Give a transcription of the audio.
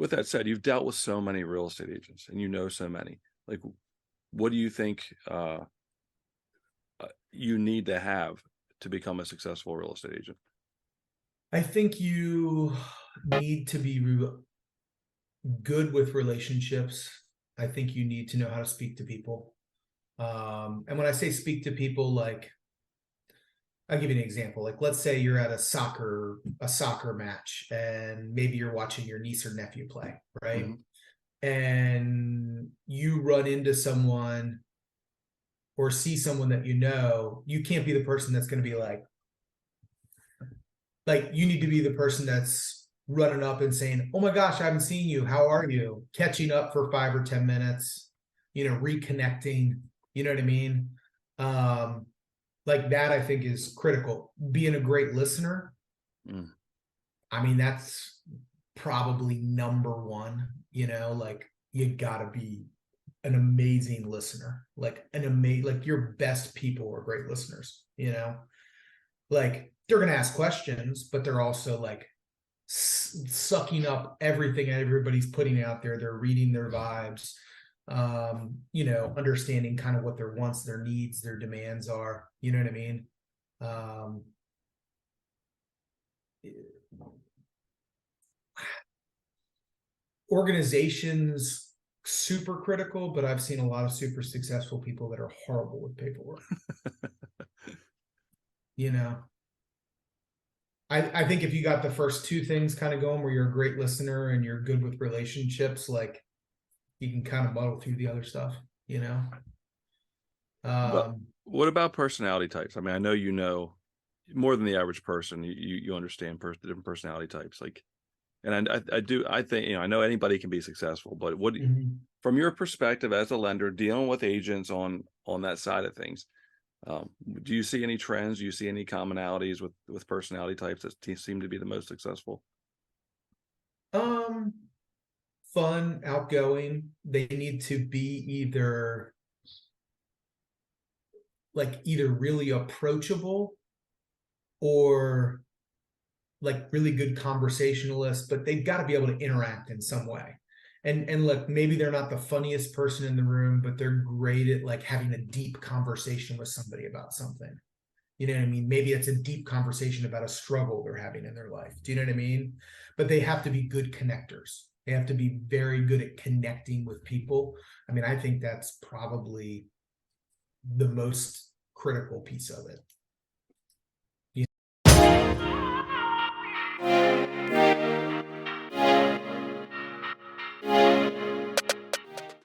With that said, you've dealt with so many real estate agents and you know so many. Like, what do you think you need to have to become a successful real estate agent? I think you need to be good with relationships. I think you need to know how to speak to people. And when I say speak to people, like I'll give you an example. Like let's say you're at a soccer match and maybe you're watching your niece or nephew play, right? Hmm. And you run into someone or see someone that you know, you can't be the person that's going to be like you need to be the person that's running up and saying, "Oh my gosh, I haven't seen you. How are you?" Catching up for 5 or 10 minutes, reconnecting. You know what I mean? Like that, I think is critical. Being a great listener. Mm. I mean, that's probably number one. Like you gotta be an amazing listener, like your best people are great listeners. Like they're gonna ask questions, but they're also like sucking up everything everybody's putting out there. They're reading their vibes, understanding kind of what their wants, their needs, their demands are. You know what I mean? Um, Organizations super critical, but I've seen a lot of super successful people that are horrible with paperwork. You know, I think if you got the first two things kind of going, where you're a great listener and you're good with relationships, like you can kind of muddle through the other stuff. You know, But um, what about personality types? I mean, I know you know more than the average person. You understand the different personality types. Like, and I do, I think, I know anybody can be successful, but mhm. from your perspective as a lender dealing with agents on that side of things, um, do you see any trends? Do you see any commonalities with personality types that seem to be the most successful? um, fun, outgoing. They need to be either really approachable or like really good conversationalists, but they've got to be able to interact in some way. And look, maybe they're not the funniest person in the room, but they're great at like having a deep conversation with somebody about something. You know what I mean? Maybe it's a deep conversation about a struggle they're having in their life. Do you know what I mean? But they have to be good connectors. They have to be very good at connecting with people. I mean, I think that's probably the most critical piece of it.